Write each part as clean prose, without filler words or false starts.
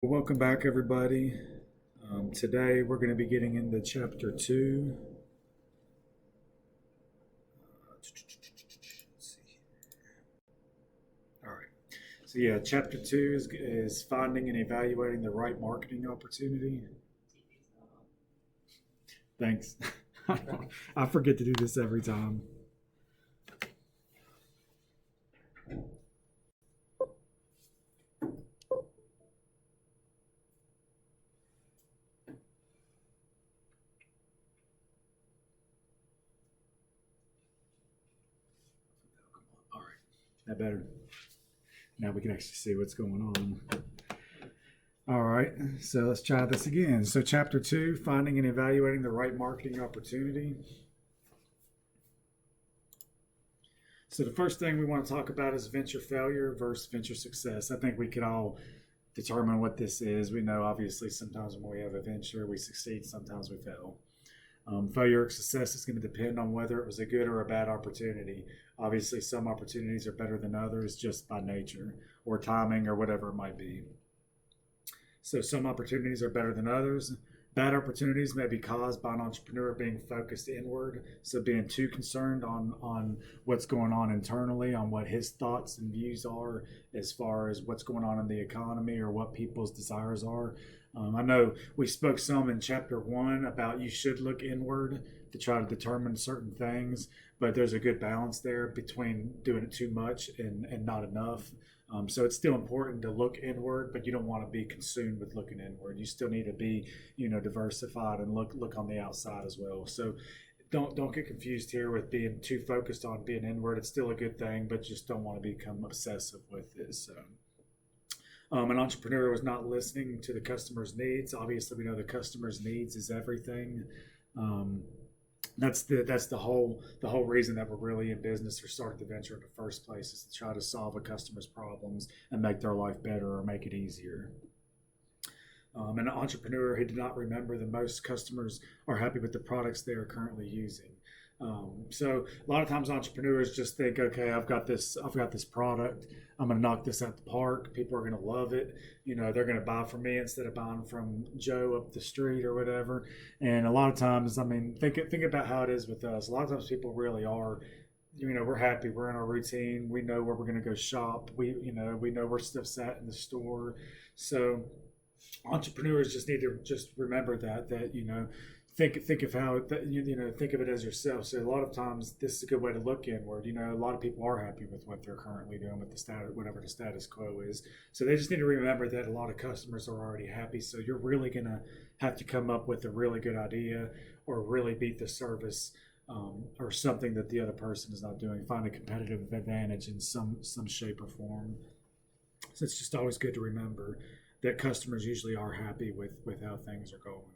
Welcome back, everybody. Today we're going to be getting into chapter two. Let's see. All right. So yeah, chapter two is finding and evaluating the right marketing opportunity. Thanks. I forget to do this every time. All right. That better. Now we can actually see what's going on. All right, so let's try this again. So, chapter two, finding and evaluating the right marketing opportunity. So the first thing we want to talk about is venture failure versus venture success. I think we could all determine what this is. We know obviously sometimes when we have a venture, we succeed, sometimes we fail. Failure or success is going to depend on whether it was a good or a bad opportunity. Obviously, some opportunities are better than others just by nature or timing or whatever it might be. So some opportunities are better than others. Bad opportunities may be caused by an entrepreneur being focused inward, so being too concerned on what's going on internally, on what his thoughts and views are as far as what's going on in the economy or what people's desires are. I know we spoke some in chapter one about you should look inward to try to determine certain things, but there's a good balance there between doing it too much and not enough. So it's still important to look inward, but you don't want to be consumed with looking inward. You still need to be, diversified and look on the outside as well. So don't get confused here with being too focused on being inward. It's still a good thing, but just don't want to become obsessive with it. So an entrepreneur was not listening to the customer's needs. Obviously, we know the customer's needs is everything. Um, that's the whole reason that we're really in business or started the venture in the first place is to try to solve a customer's problems and make their life better or make it easier. An entrepreneur who did not remember that most customers are happy with the products they are currently using. So a lot of times entrepreneurs just think, okay, I've got this product. I'm going to knock this out the park. People are going to love it. They're going to buy from me instead of buying from Joe up the street or whatever. And a lot of times, I mean, think about how it is with us. A lot of times people really are. We're happy. We're in our routine. We know where we're going to go shop. We know where stuff's at in the store. So entrepreneurs just need to just remember that think of how think of it as yourself. So a lot of times this is a good way to look inward. A lot of people are happy with what they're currently doing with the status, whatever the status quo is. So they just need to remember that a lot of customers are already happy. So you're really gonna have to come up with a really good idea or really beat the service, or something that the other person is not doing. Find a competitive advantage in some shape or form. So it's just always good to remember that customers usually are happy with how things are going.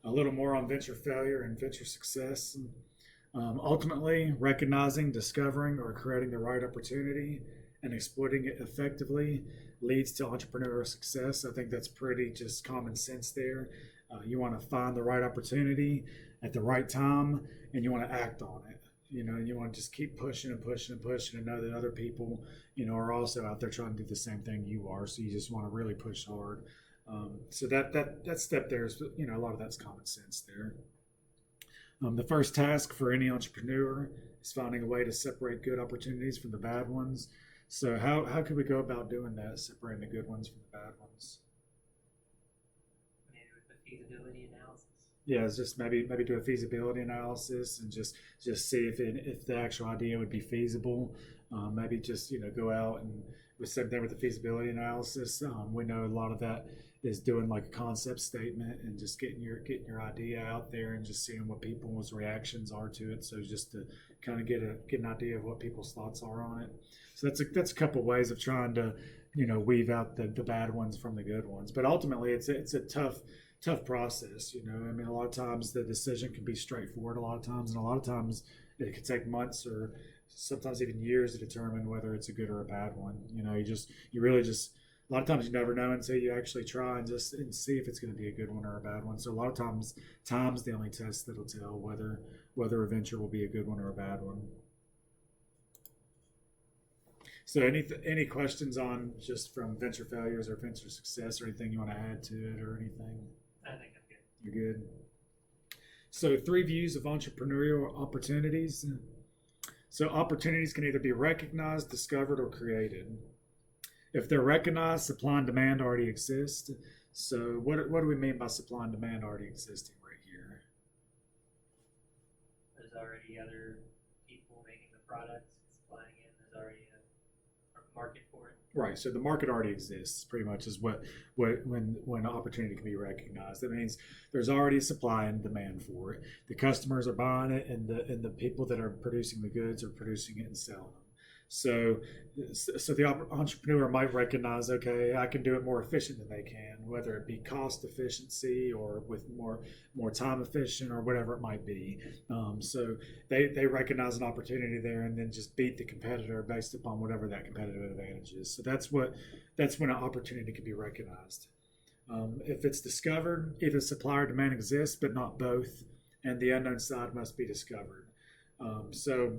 A little more on venture failure and venture success. Ultimately, recognizing, discovering, or creating the right opportunity and exploiting it effectively leads to entrepreneurial success. I think that's pretty just common sense there. You want to find the right opportunity at the right time, and you want to act on it. You want to just keep pushing and pushing and pushing, and know that other people, are also out there trying to do the same thing you are. So you just want to really push hard. So that step there is, a lot of that's common sense there. The first task for any entrepreneur is finding a way to separate good opportunities from the bad ones. So how could we go about doing that, separating the good ones from the bad ones? Maybe with the feasibility analysis. Yeah, it's just maybe do a feasibility analysis and just see if the actual idea would be feasible. Maybe just go out and with same thing with the feasibility analysis. We know a lot of that is doing like a concept statement and just getting your idea out there and just seeing what people's reactions are to it. So just to kind of get an idea of what people's thoughts are on it. So that's a couple ways of trying to weave out the bad ones from the good ones. But ultimately, it's a tough process. I mean, a lot of times the decision can be straightforward. A lot of times, and a lot of times it could take months or sometimes even years to determine whether it's a good or a bad one. You really just a lot of times you never know until you actually try and see if it's going to be a good one or a bad one. So a lot of time's the only test that'll tell whether a venture will be a good one or a bad one. So any questions on just from venture failures or venture success or anything you want to add to it or anything? I think I'm good. You're good. So 3 views of entrepreneurial opportunities. So opportunities can either be recognized, discovered, or created. If they're recognized, supply and demand already exist. So what do we mean by supply and demand already existing right here? There's already other people making the products, supplying it. There's already a market for it. Right. So the market already exists. Pretty much is what when opportunity can be recognized. That means there's already supply and demand for it. The customers are buying it, and the people that are producing the goods are producing it and selling them. So the entrepreneur might recognize, okay, I can do it more efficient than they can, whether it be cost efficiency or with more time efficient or whatever it might be. So they recognize an opportunity there and then just beat the competitor based upon whatever that competitive advantage is. So that's when an opportunity can be recognized. If it's discovered, either supply or demand exists, but not both, and the unknown side must be discovered. So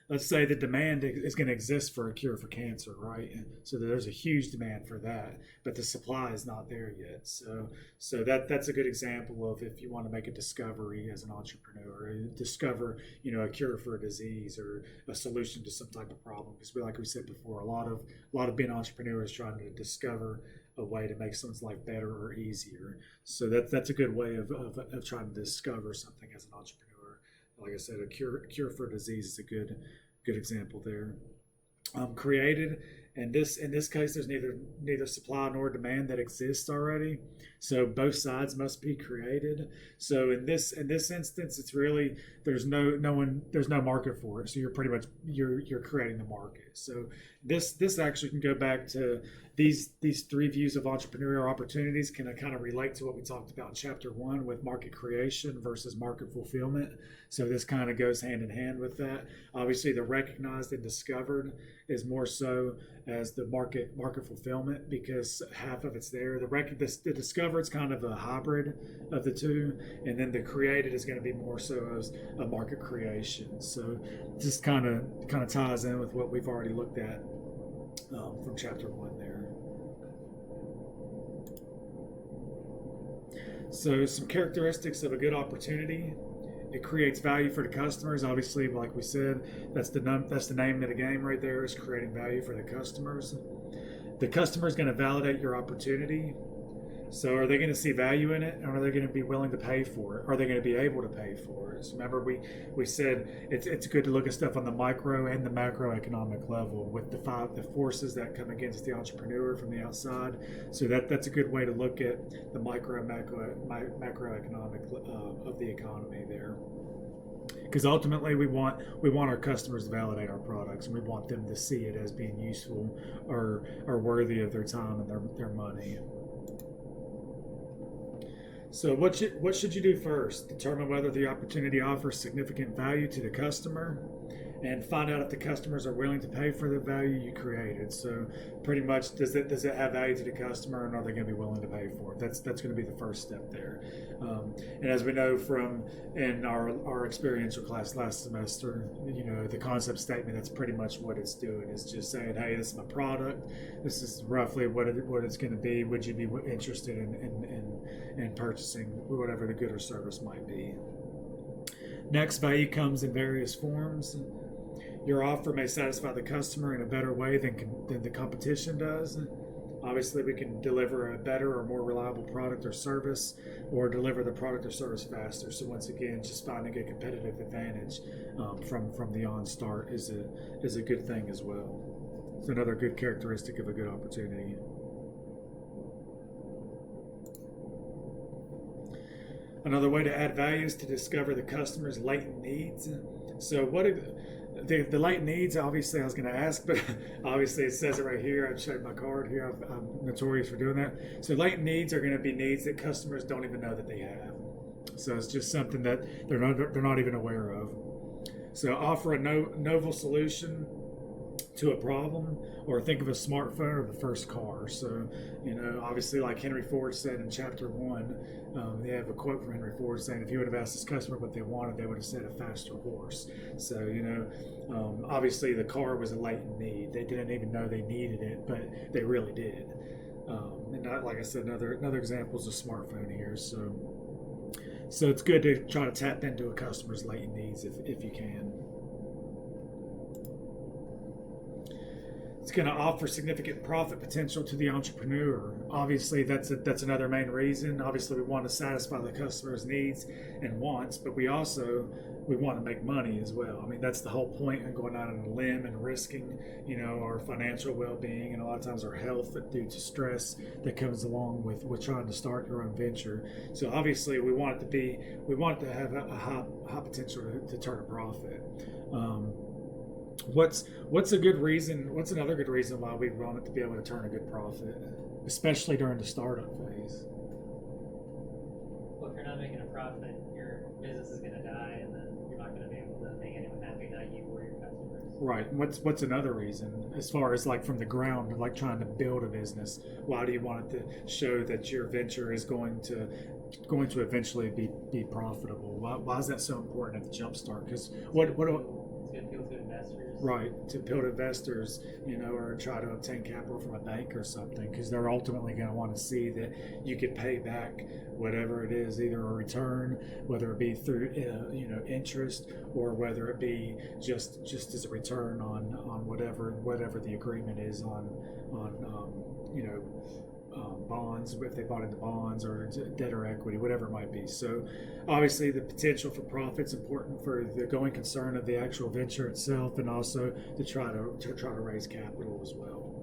let's say the demand is going to exist for a cure for cancer, right? So there's a huge demand for that, but the supply is not there yet. So that's a good example of if you want to make a discovery as an entrepreneur, discover a cure for a disease or a solution to some type of problem. Because like we said before, a lot of being entrepreneurs trying to discover a way to make someone's life better or easier. So that's a good way of trying to discover something as an entrepreneur. Like I said, a cure for a disease is a good example there. Created, and in this case, there's neither supply nor demand that exists already. So both sides must be created. So in this instance, it's really there's no market for it. So you're pretty much you're creating the market. So this actually can go back to these 3 views of entrepreneurial opportunities can kind of relate to what we talked about in chapter 1 with market creation versus market fulfillment. So this kind of goes hand in hand with that. Obviously, the recognized and discovered is more so as the market fulfillment because half of it's there. The discovered is kind of a hybrid of the two, and then the created is going to be more so as a market creation. So this kind of ties in with what we've already looked at from chapter 1 there. So some characteristics of a good opportunity. It creates value for the customers. Obviously, like we said, that's the name of the game right there is creating value for the customers. The customer is going to validate your opportunity. So are they going to see value in it, and are they going to be willing to pay for it? Are they going to be able to pay for it? So remember, we said it's good to look at stuff on the micro and the macroeconomic level with the forces that come against the entrepreneur from the outside. So that's a good way to look at the micro and macroeconomic of the economy there. Because ultimately we want our customers to validate our products, and we want them to see it as being useful or worthy of their time and their money. So what should you do first? Determine whether the opportunity offers significant value to the customer, and find out if the customers are willing to pay for the value you created. So pretty much, does it have value to the customer, and are they going to be willing to pay for it? That's going to be the first step there. And as we know from in our experiential class last semester, the concept statement, that's pretty much what it's doing. Is just saying, hey, this is my product. This is roughly what it's going to be. Would you be interested in purchasing whatever the good or service might be? Next, value comes in various forms. Your offer may satisfy the customer in a better way than the competition does. Obviously, we can deliver a better or more reliable product or service, or deliver the product or service faster. So once again, just finding a competitive advantage from the on-start is a good thing as well. It's another good characteristic of a good opportunity. Another way to add value is to discover the customer's latent needs. So the latent needs, obviously I was going to ask, but obviously it says it right here. I've showed my card here. I'm notorious for doing that. So latent needs are going to be needs that customers don't even know that they have. So it's just something that they're not even aware of. So offer a novel solution to a problem, or think of a smartphone or the first car. So, obviously, like Henry Ford said in chapter one, they have a quote from Henry Ford saying, if you would have asked this customer what they wanted, they would have said a faster horse. So, obviously the car was a latent need. They didn't even know they needed it, but they really did. And not, like I said, another example is a smartphone here. So it's good to try to tap into a customer's latent needs if you can. It's going to offer significant profit potential to the entrepreneur. Obviously, that's another main reason. Obviously, we want to satisfy the customer's needs and wants, but we want to make money as well. I mean, that's the whole point of going out on a limb and risking, our financial well-being and a lot of times our health due to stress that comes along with trying to start your own venture. So obviously, we want it to have a high potential to turn a profit. What's a good reason? What's another good reason why we want it to be able to turn a good profit, especially during the startup phase? Well, if you're not making a profit, your business is going to die, and then you're not going to be able to make anyone happy, not you or your customers. Right. What's another reason, as far as like from the ground, like trying to build a business? Why do you want it to show that your venture is going to eventually be profitable? Why is that so important at the jumpstart? Because what It's going to appeal to investors. Right, to build investors, or try to obtain capital from a bank or something, because they're ultimately going to want to see that you can pay back whatever it is, either a return, whether it be through interest, or whether it be just as a return on whatever the agreement is on bonds, if they bought into bonds or debt or equity, whatever it might be. So obviously the potential for profit is important for the going concern of the actual venture itself, and also to try to raise capital as well.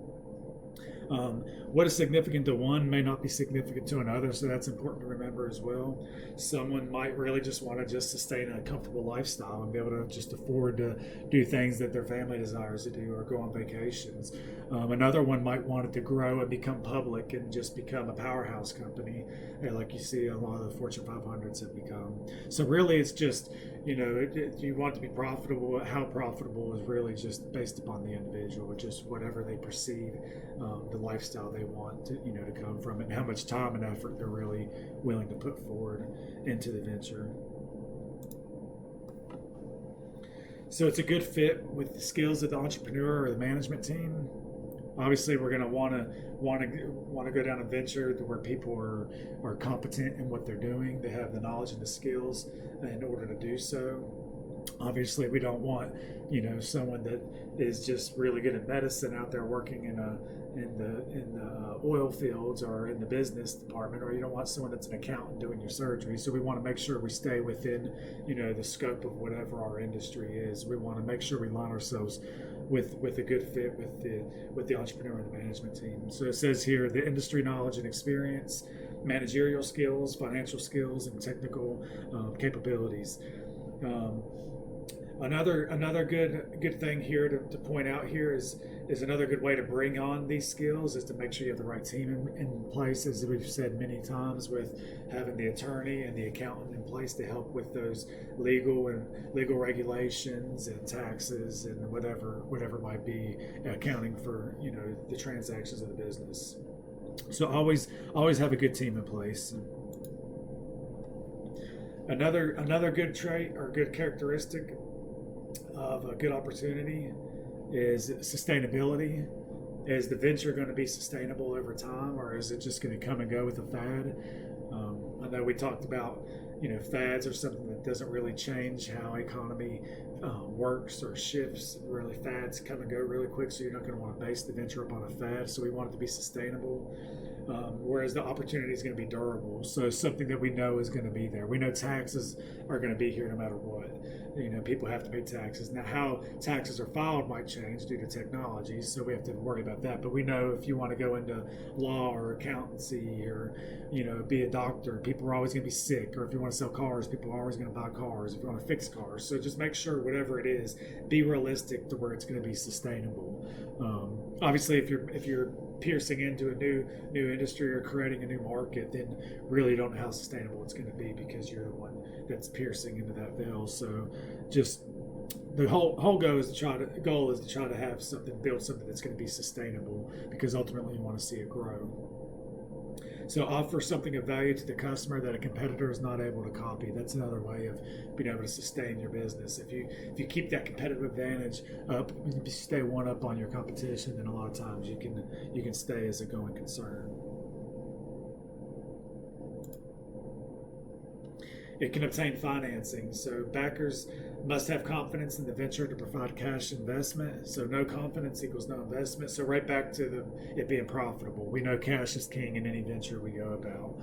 What is significant to one may not be significant to another, so that's important to remember as well. Someone might really just want to just sustain a comfortable lifestyle and be able to just afford to do things that their family desires to do or go on vacations. Another one might want it to grow and become public and just become a powerhouse company, like you see a lot of the Fortune 500s have become. So really it's just, you want to be profitable. How profitable is really just based upon the individual, just whatever they perceive the lifestyle they want to come from, and how much time and effort they're really willing to put forward into the venture. So it's a good fit with the skills of the entrepreneur or the management team. Obviously, we're going to want to go down a venture where people are competent in what they're doing. They have the knowledge and the skills in order to do so. Obviously, we don't want someone that is just really good at medicine out there working in the oil fields or in the business department, or you don't want someone that's an accountant doing your surgery. So we want to make sure we stay within the scope of whatever our industry is. We want to make sure we line ourselves with a good fit with the entrepreneur and the management team. So it says here the industry knowledge and experience, managerial skills, financial skills, and technical capabilities. Another good thing here to point out here is another good way to bring on these skills is to make sure you have the right team in place, as we've said many times, with having the attorney and the accountant in place to help with those legal regulations and taxes and whatever might be, accounting for the transactions of the business. So always have a good team in place. Another good trait or good characteristic of a good opportunity is sustainability. Is the venture going to be sustainable over time, or is it just going to come and go with a fad? I know we talked about fads are something that doesn't really change how economy works or shifts. Really, fads come and go really quick, so you're not going to want to base the venture upon a fad. So we want it to be sustainable. Whereas the opportunity is going to be durable. So something that we know is going to be there. We know taxes are going to be here no matter what. People have to pay taxes. Now, how taxes are filed might change due to technology, so we have to worry about that. But we know if you want to go into law or accountancy or, be a doctor, people are always going to be sick. Or if you want to sell cars, people are always going to buy cars. If you want to fix cars, so just make sure whatever it is, be realistic to where it's going to be sustainable. Obviously, if you're piercing into a new industry or creating a new market, then really you don't know how sustainable it's going to be because you're the one that's piercing into that veil. So just the whole goal is to try to have something, build something that's going to be sustainable, because ultimately you want to see it grow. So offer something of value to the customer that a competitor is not able to copy. That's another way of being able to sustain your business. If you keep that competitive advantage up, if you stay one up on your competition, then a lot of times you can stay as a going concern. It can obtain financing. So backers must have confidence in the venture to provide cash investment. So no confidence equals no investment. So right back to it being profitable. We know cash is king in any venture we go about.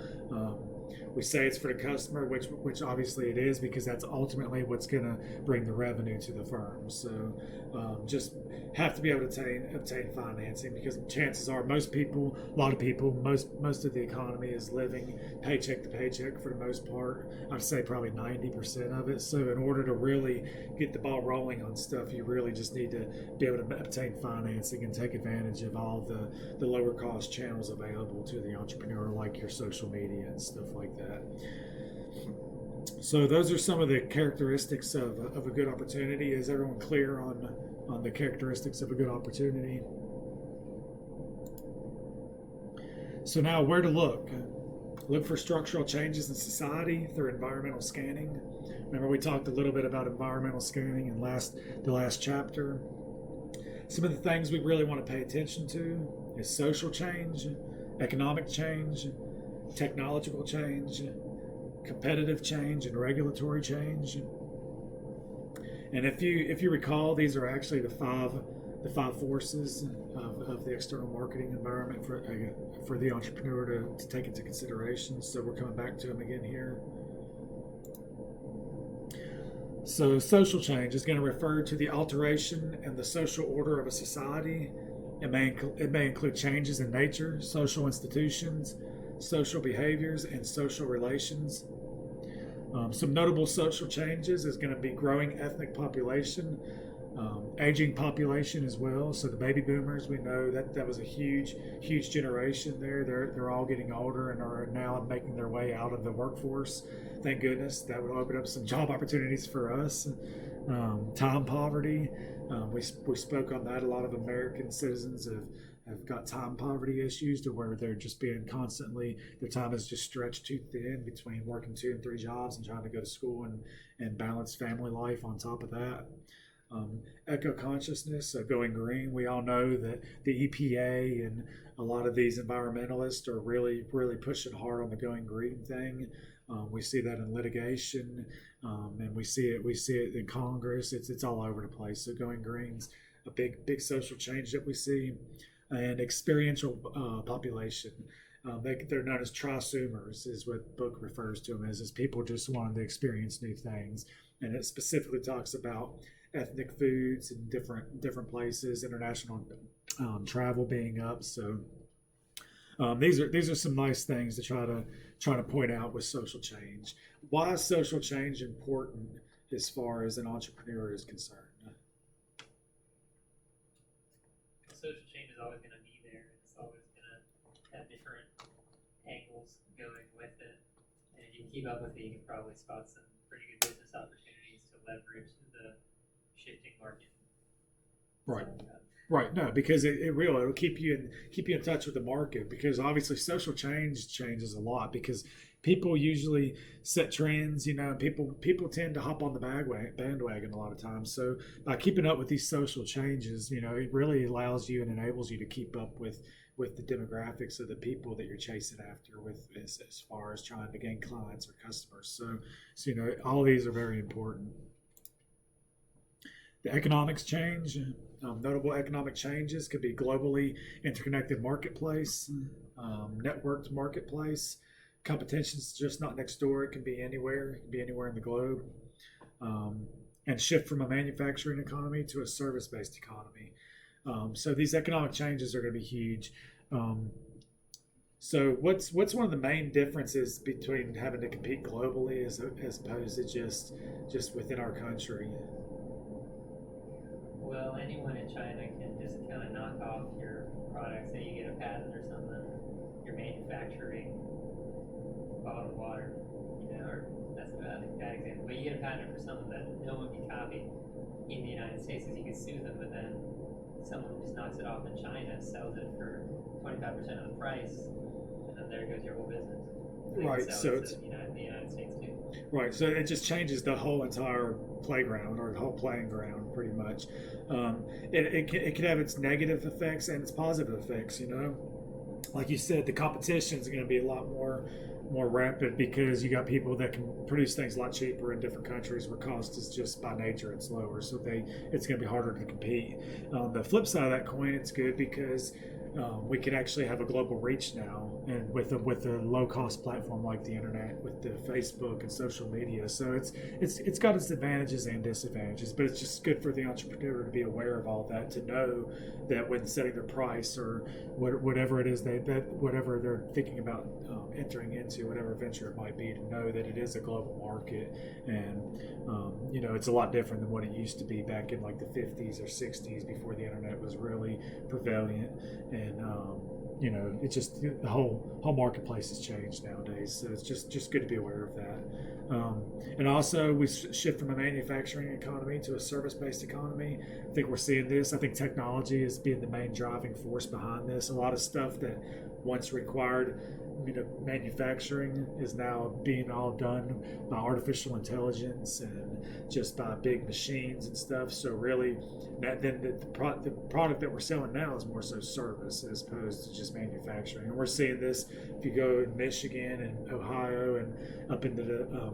We say it's for the customer, which obviously it is, because that's ultimately what's going to bring the revenue to the firm. So just have to be able to obtain financing, because chances are most of the economy is living paycheck to paycheck for the most part. I'd say probably 90% of it. So in order to really get the ball rolling on stuff, you really just need to be able to obtain financing and take advantage of all the lower cost channels available to the entrepreneur, like your social media and stuff like that. So those are some of the characteristics of a good opportunity. Is everyone clear on the characteristics of a good opportunity? So now, where to look? Look for structural changes in society through environmental scanning. Remember, we talked a little bit about environmental scanning in the last chapter. Some of the things we really want to pay attention to is social change, economic change, technological change, competitive change, and regulatory change. And if you recall, these are actually the five forces of the external marketing environment for the entrepreneur to take into consideration. So we're coming back to them again here. So social change is going to refer to the alteration in the social order of a society. It may include changes in nature, social institutions, social behaviors, and social relations. Some notable social changes is going to be growing ethnic population, aging population as well. So the baby boomers, we know that was a huge generation there. They're all getting older and are now making their way out of the workforce. Thank goodness. That would open up some job opportunities for us. Time poverty, we spoke on that. A lot of American citizens have got time poverty issues, to where they're just being constantly, their time is just stretched too thin between working 2 and 3 jobs and trying to go to school and balance family life on top of that. Eco consciousness, going green. We all know that the EPA and a lot of these environmentalists are really pushing hard on the going green thing. We see that in litigation, and we see it in Congress. It's all over the place. So going green's a big social change that we see. And experiential population. They're known as trisumers, is what the book refers to them as people just wanting to experience new things. And it specifically talks about ethnic foods in different places, international travel being up. So these are some nice things to try to point out with social change. Why is social change important as far as an entrepreneur is concerned? Social change is always going to be there. It's always going to have different angles going with it. And if you can keep up with it, you can probably spot some pretty good business opportunities to leverage the shifting market. Right. Right. No, because it'll keep you in touch with the market, because obviously social change changes a lot, because people usually set trends, and people tend to hop on the bandwagon a lot of times. So by keeping up with these social changes, it really allows you and enables you to keep up with the demographics of the people that you're chasing after, with as far as trying to gain clients or customers. So all these are very important. The economics change. Notable economic changes could be globally interconnected marketplace, networked marketplace. Competition is just not next door. It can be anywhere. It can be anywhere in the globe. And shift from a manufacturing economy to a service-based economy. So these economic changes are going to be huge. So what's one of the main differences between having to compete globally as opposed to just within our country? Well, anyone in China can just kind of knock off your product. Say you get a patent or something, you're manufacturing bottled water, or that's a bad example. But you get a patent for something that no one can copy. in the United States because you can sue them, but then someone just knocks it off in China, sells it for 25% of the price, and then there goes your whole business. They can Right. sell So it it's to the United States too. right. So it just changes the whole entire playground or the whole playing ground, pretty much. It can have its negative effects and its positive effects. You know, like you said, the competition is going to be a lot more rampant because you got people that can produce things a lot cheaper in different countries where cost is just by nature it's lower, so it's going to be harder to compete. On the flip side of that coin, it's good because we can actually have a global reach now, and with a low cost platform like the internet, with the Facebook and social media. So it's got its advantages and disadvantages, but it's just good for the entrepreneur to be aware of all that, to know that when setting their price or whatever it is whatever they're thinking about entering into, whatever venture it might be, to know that it is a global market, and you know, it's a lot different than what it used to be back in like the 50s or 60s before the internet was really prevalent. And you know, it's just the whole marketplace has changed nowadays, so it's just good to be aware of that. And also, we shift from a manufacturing economy to a service-based economy. I think we're seeing this. I think technology is being the main driving force behind this. A lot of stuff that once required, you know, manufacturing is now being all done by artificial intelligence and just by big machines and stuff. So really, then the product that we're selling now is more so service as opposed to just manufacturing. And we're seeing this if you go in Michigan and Ohio and up into the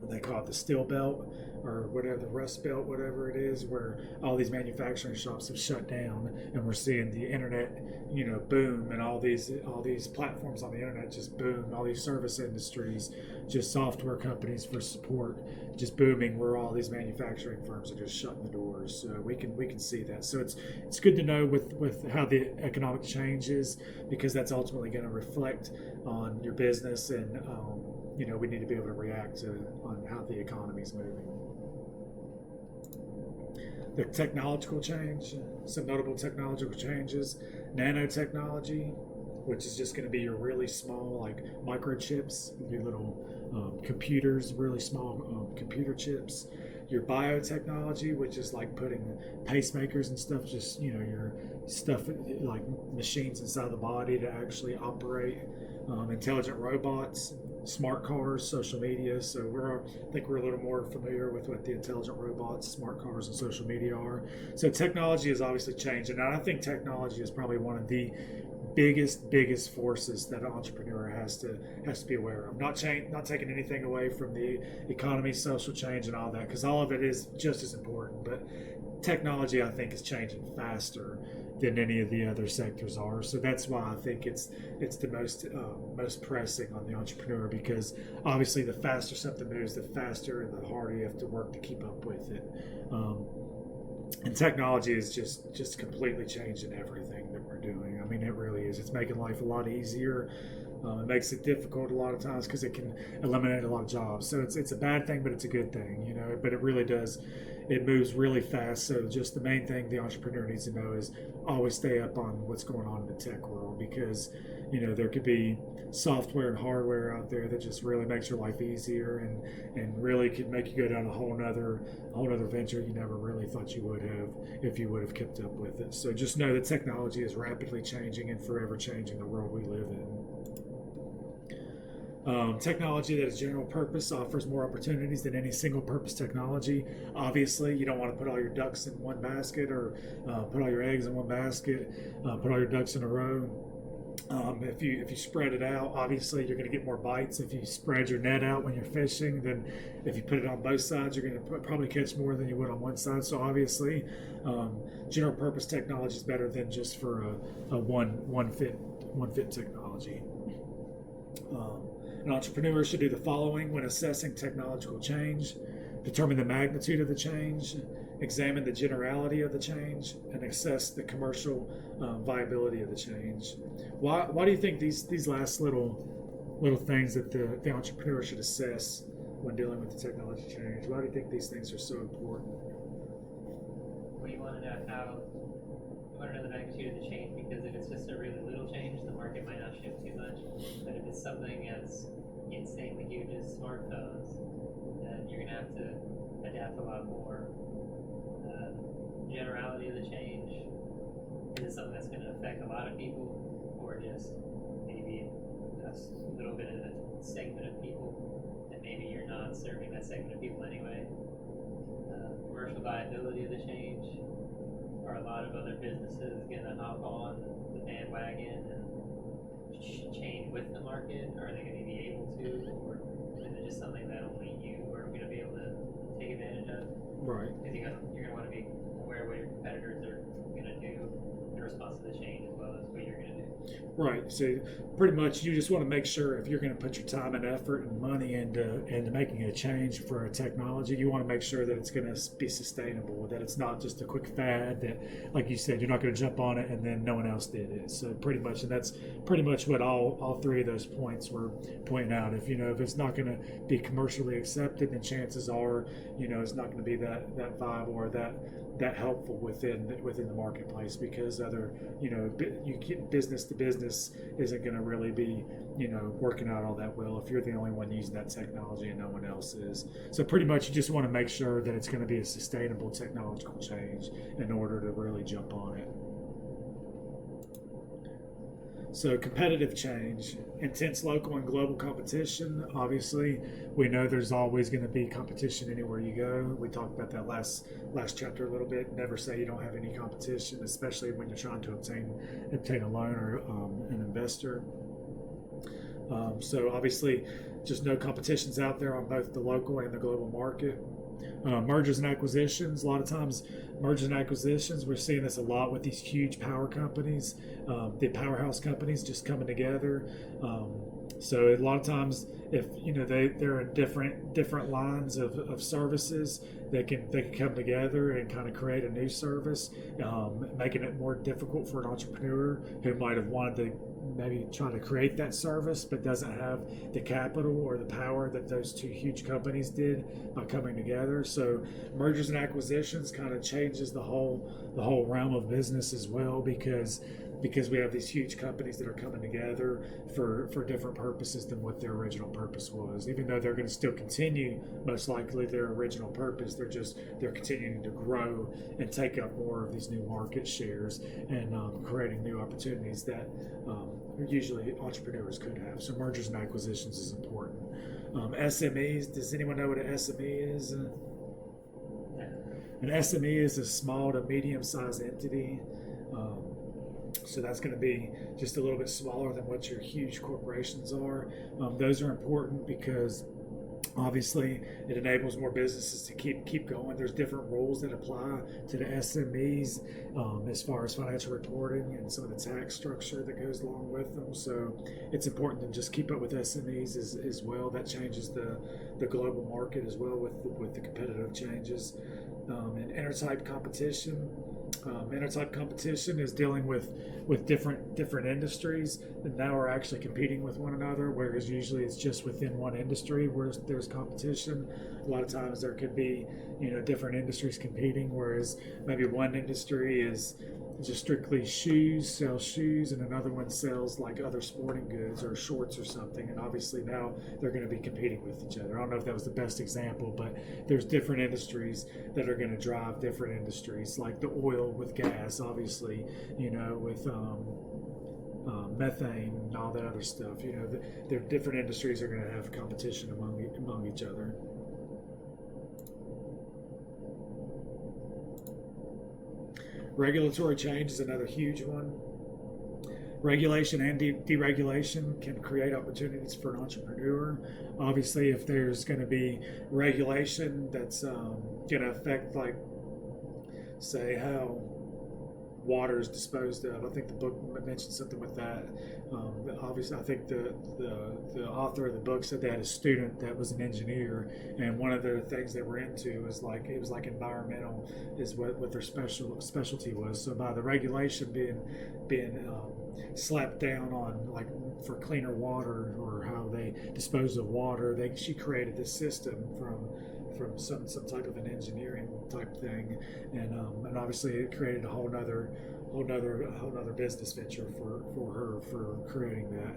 what they call it, the steel belt or whatever, the rust belt, whatever it is, where all these manufacturing shops have shut down, and we're seeing the internet, you know, boom, and all these platforms on the internet just boom, all these service industries, just software companies for support, just booming, where all these manufacturing firms are just shutting the doors. So we can see that. So it's good to know with how the economic change is, because that's ultimately going to reflect on your business, and you know, we need to be able to react on how the economy is moving. The technological change, some notable technological changes: nanotechnology, which is just going to be your really small, like microchips, your little computers, really small computer chips. Your biotechnology, which is like putting pacemakers and stuff, just, you know, your stuff like machines inside the body to actually operate. Intelligent robots, smart cars, social media. So I think we're a little more familiar with what the intelligent robots, smart cars, and social media are. So technology is obviously changing, and I think technology is probably one of the biggest forces that an entrepreneur has to be aware of. Not taking anything away from the economy, social change, and all that, because all of it is just as important. But technology, I think, is changing faster than any of the other sectors are. So that's why I think it's the most pressing on the entrepreneur, because obviously the faster something moves, the faster and the harder you have to work to keep up with it. And technology is just completely changing everything that we're doing. I mean, it really is. It's making life a lot easier. It makes it difficult a lot of times because it can eliminate a lot of jobs. So it's a bad thing, but it's a good thing, you know. But it really does. It moves really fast. So just the main thing the entrepreneur needs to know is always stay up on what's going on in the tech world, because, you know, there could be software and hardware out there that just really makes your life easier, and really could make you go down a whole nother venture you never really thought you would have if you would have kept up with it. So just know that technology is rapidly changing and forever changing the world we live in. Technology that is general purpose offers more opportunities than any single purpose technology. Obviously, you don't want to put all your ducks in one basket, or put all your eggs in one basket, put all your ducks in a row. If you spread it out, obviously you're going to get more bites. If you spread your net out when you're fishing, then if you put it on both sides, you're going to probably catch more than you would on one side. So obviously, general purpose technology is better than just for a one fit technology. An entrepreneur should do the following when assessing technological change: determine the magnitude of the change, examine the generality of the change, and assess the commercial viability of the change. Why do you think these last little things that the entrepreneur should assess when dealing with the technology change? Why do you think these things are so important? Well, you want to know the magnitude of the change, because if it's just a really little change, the market might not shift too much. But if it's something as insanely huge as smartphones, then you're going to have to adapt a lot more. generality of the change? Is it something that's going to affect a lot of people, or just maybe a little bit of a segment of people, and maybe you're not serving that segment of people anyway? Commercial viability of the change? Are a lot of other businesses going to hop on the bandwagon and change with the market? Are they going to be able to, or is it just something that only you are going to be able to take advantage of? Right. Because you're going to want to be aware of what your competitors are going to do in response to the change, as well as what you're going to do. Right. So pretty much you just want to make sure if you're going to put your time and effort and money into making a change for a technology, you want to make sure that it's going to be sustainable, that it's not just a quick fad, that, like you said, you're not going to jump on it and then no one else did it. So pretty much, and that's pretty much what all three of those points were pointing out. If it's not going to be commercially accepted, then chances are, it's not going to be that viable or that helpful within the marketplace, because other you get business to business isn't going to really be working out all that well if you're the only one using that technology and no one else is. So pretty much you just want to make sure that it's going to be a sustainable technological change in order to really jump on it. So competitive change, intense local and global competition. Obviously, we know there's always going to be competition anywhere you go. We talked about that last chapter a little bit. Never say you don't have any competition, especially when you're trying to obtain a loan or an investor. So obviously, just no competitions out there on both the local and the global market. Mergers and acquisitions. A lot of times, mergers and acquisitions, we're seeing this a lot with these huge power companies, the powerhouse companies just coming together. So a lot of times, if they're in different lines of services, they can come together and kind of create a new service, making it more difficult for an entrepreneur who might have wanted to maybe try to create that service but doesn't have the capital or the power that those two huge companies did by coming together. So mergers and acquisitions kind of changes the whole realm of business as well, because we have these huge companies that are coming together for different purposes than what their original purpose was. Even though they're going to still continue most likely their original purpose, they're continuing to grow and take up more of these new market shares and creating new opportunities that usually entrepreneurs could have. So mergers and acquisitions is important. SMEs, does anyone know what an SME is? An SME is a small to medium-sized entity. So that's going to be just a little bit smaller than what your huge corporations are. Those are important because obviously it enables more businesses to keep going. There's different rules that apply to the SMEs as far as financial reporting and some of the tax structure that goes along with them. So it's important to just keep up with SMEs as well. That changes the global market as well with the competitive changes. And intertype competition. Intertype competition is dealing with different industries that now are actually competing with one another, whereas usually it's just within one industry where there's competition. A lot of times there could be different industries competing, whereas maybe one industry is just strictly sells shoes, and another one sells like other sporting goods or shorts or something, and obviously now they're going to be competing with each other. I don't know if that was the best example, but there's different industries that are going to drive different industries, like the oil with gas, obviously, with methane and all that other stuff. The different industries are going to have competition among each other. Regulatory change is another huge one. Regulation and deregulation can create opportunities for an entrepreneur. Obviously, if there's going to be regulation that's going to affect, like, say, how water is disposed of. I think the book mentioned something with that. Obviously, I think the author of the book said they had a student that was an engineer, and one of the things they were into was like environmental is what their specialty was. So by the regulation being slapped down on, like, for cleaner water or how they dispose of water, she created this system from some type of an engineering type thing, and obviously it created a whole nother business venture for her for creating that.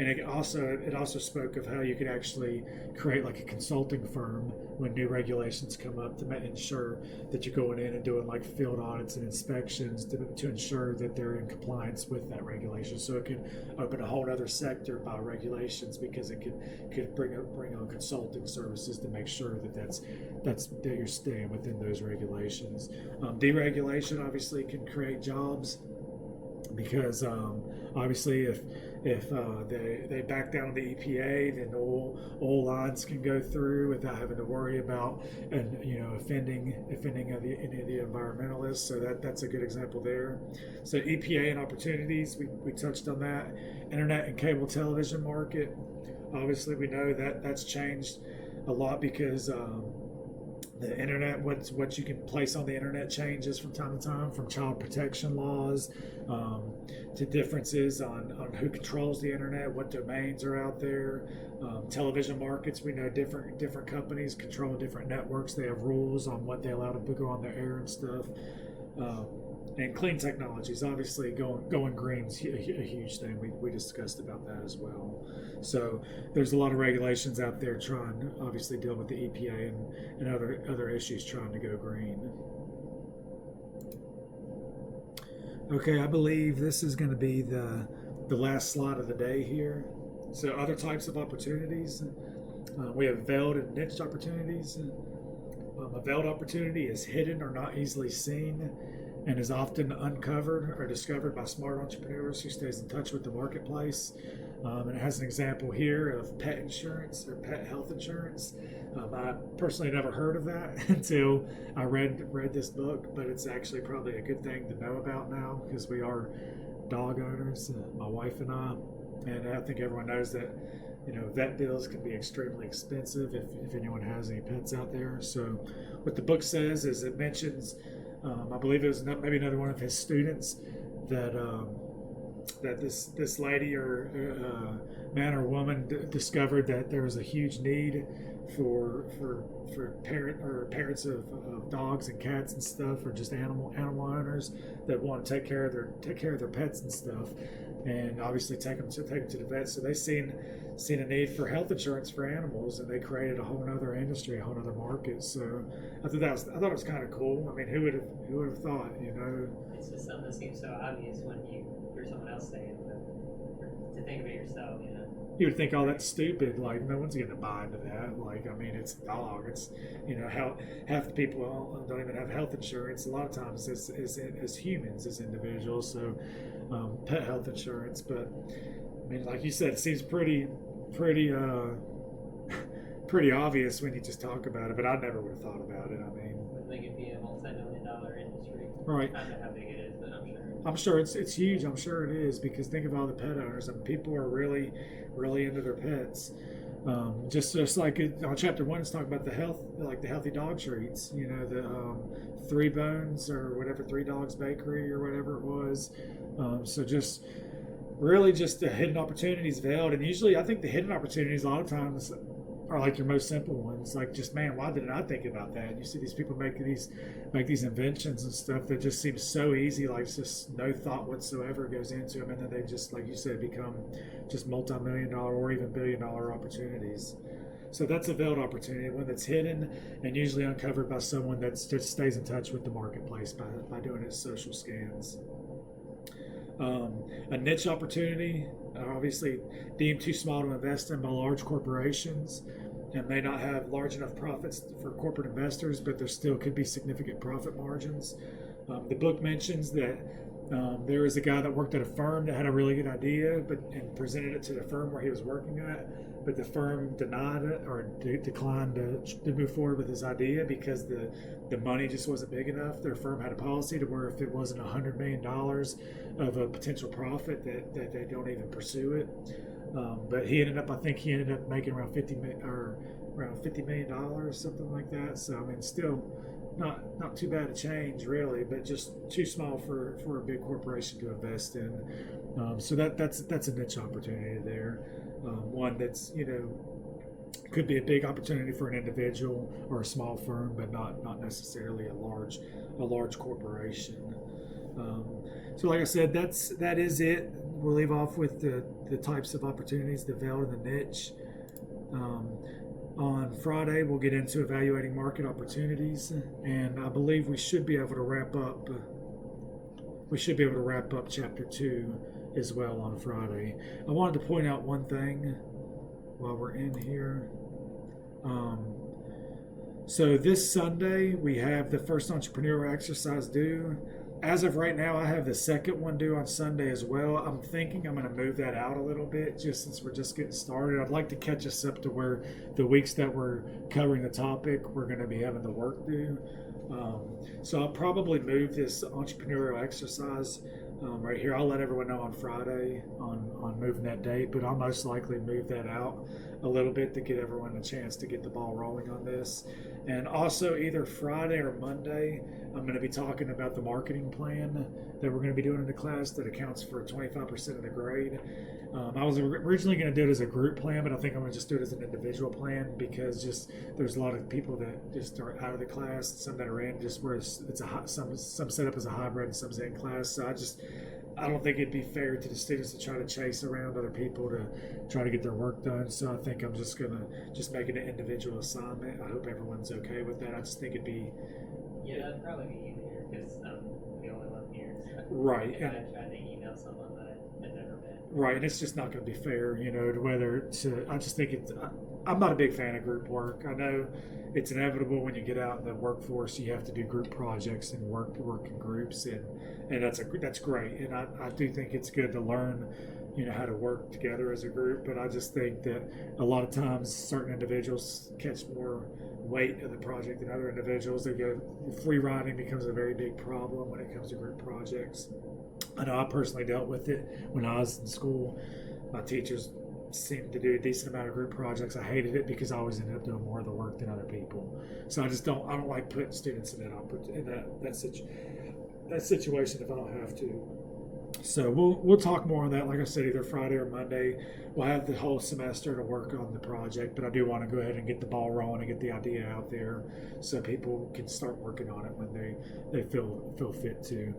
And it also spoke of how you could actually create like a consulting firm when new regulations come up to ensure that you're going in and doing like field audits and inspections to ensure that they're in compliance with that regulation. So it could open a whole other sector by regulations, because it could bring on consulting services to make sure that you're staying within those regulations. Deregulation obviously can create jobs, because obviously if they back down the EPA, then oil lines can go through without having to worry about offending any of the environmentalists. So that's a good example there. So EPA and opportunities, we touched on that. Internet and cable television market, obviously we know that that's changed a lot, because the internet, what you can place on the internet changes from time to time, from child protection laws to differences on who controls the internet, what domains are out there. Television markets, we know different companies control different networks. They have rules on what they allow to go on their air and stuff. And clean technologies, obviously going green is a huge thing. We discussed about that as well. So there's a lot of regulations out there trying, obviously, deal with the EPA and other issues trying to go green. Okay, I believe this is going to be the last slide of the day here. So other types of opportunities. We have veiled and niche opportunities. A veiled opportunity is hidden or not easily seen, and is often uncovered or discovered by smart entrepreneurs who stays in touch with the marketplace. And it has an example here of pet insurance or pet health insurance. I personally never heard of that until I read this book, but it's actually probably a good thing to know about now, because we are dog owners, my wife and I think everyone knows that vet bills can be extremely expensive if anyone has any pets out there. So what the book says is, it mentions, I believe it was maybe another one of his students, that this lady or man or woman discovered that there was a huge need for parents of dogs and cats and stuff, or just animal owners that want to take care of their pets and stuff, and obviously take them to the vet. So they seen a need for health insurance for animals, and they created a whole other industry, a whole other market. So I thought it was kind of cool. I mean, who would have thought? It's just something that seems so obvious when you hear someone else say it, but to think of it yourself, You would think, oh, that's stupid. Like, no one's going to buy into that. Like, I mean, it's a dog. It's, how half the people don't even have health insurance. A lot of times as humans, as individuals. So pet health insurance. But, I mean, like you said, it seems pretty obvious when you just talk about it. But I never would have thought about it. I mean, I think it'd be a multi-million-dollar industry. Right. I don't know how big it is, but I'm sure it's huge. I'm sure it is, because think of all the pet owners. I mean, people are really into their pets. Just like on chapter 1, it's talking about the healthy dog treats. The Three Bones or whatever, Three Dogs Bakery or whatever it was. So just really just the hidden opportunities veiled, and usually I think the hidden opportunities a lot of times are like your most simple ones. Like, just, man, why didn't I think about that? You see these people make these inventions and stuff that just seem so easy, like just no thought whatsoever goes into them, and then they just, like you said, become just multi-million-dollar or even billion-dollar opportunities. So that's a veiled opportunity, one that's hidden and usually uncovered by someone that just stays in touch with the marketplace by doing its social scans. A niche opportunity, obviously deemed too small to invest in by large corporations, and may not have large enough profits for corporate investors, but there still could be significant profit margins. The book mentions that there was a guy that worked at a firm that had a really good idea, and presented it to the firm where he was working at, but the firm denied it or declined to move forward with his idea because the money just wasn't big enough. Their firm had a policy to where if it wasn't $100 million of a potential profit, that they don't even pursue it. But I think he ended up making around $50 million, something like that. So I mean, still not too bad a change really, but just too small for a big corporation to invest in. So that's a niche opportunity there. One that's could be a big opportunity for an individual or a small firm, but not necessarily a large corporation. So like I said, that is it. we'll leave off with the types of opportunities, the veil and the niche. On Friday, we'll get into evaluating market opportunities, and I believe we should be able to wrap up. We should be able to wrap up chapter 2 as well on Friday. I wanted to point out one thing while we're in here. So this Sunday, we have the first entrepreneurial exercise due. As of right now, I have the second one due on Sunday as well. I'm thinking I'm going to move that out a little bit just since we're just getting started. I'd like to catch us up to where the weeks that we're covering the topic, we're going to be having the work due. So I'll probably move this entrepreneurial exercise right here. I'll let everyone know on Friday on moving that date, but I'll most likely move that out a little bit to get everyone a chance to get the ball rolling on this. And also either Friday or Monday, I'm going to be talking about the marketing plan that we're going to be doing in the class that accounts for 25% of the grade. I was originally going to do it as a group plan, but I think I'm going to just do it as an individual plan because just there's a lot of people that just are out of the class, some that are in, just where it's some set up as a hybrid and some's in class. So I don't think it'd be fair to the students to try to chase around other people to try to get their work done. So I think I'm just gonna make it an individual assignment. I hope everyone's okay with that. I just think it'd be that'd probably be easier because I'm the only one here. So right. If I tried to email someone that I've never met. Right, and it's just not going to be fair, to whether to. I just think I'm not a big fan of group work. I know it's inevitable when you get out in the workforce, you have to do group projects and work in groups, and that's great. And I do think it's good to learn, how to work together as a group. But I just think that a lot of times certain individuals catch more weight of the project than other individuals. Free riding becomes a very big problem when it comes to group projects. I know I personally dealt with it when I was in school. My teachers seemed to do a decent amount of group projects. I hated it because I always ended up doing more of the work than other people. So I don't like putting students in that situation if I don't have to. So we'll talk more on that. Like I said, either Friday or Monday. We'll have the whole semester to work on the project, but I do want to go ahead and get the ball rolling and get the idea out there so people can start working on it when they feel fit to.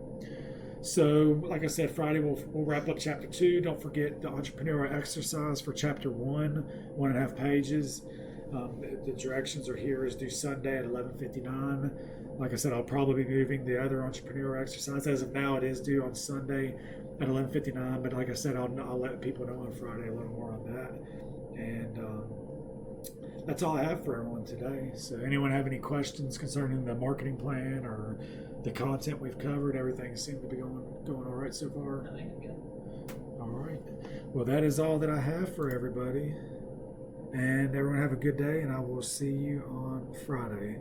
So, like I said, Friday we'll wrap up chapter 2. Don't forget the entrepreneurial exercise for chapter 1, 1.5 pages. The directions are here is due Sunday at 11:59. Like I said, I'll probably be moving the other entrepreneurial exercise. As of now, it is due on Sunday at 11:59. But like I said, I'll let people know on Friday a little more on that. And that's all I have for everyone today. So, anyone have any questions concerning the marketing plan or the content we've covered? Everything seemed to be going all right so far. I think I'm good. All right. Well, that is all that I have for everybody. And everyone have a good day, and I will see you on Friday.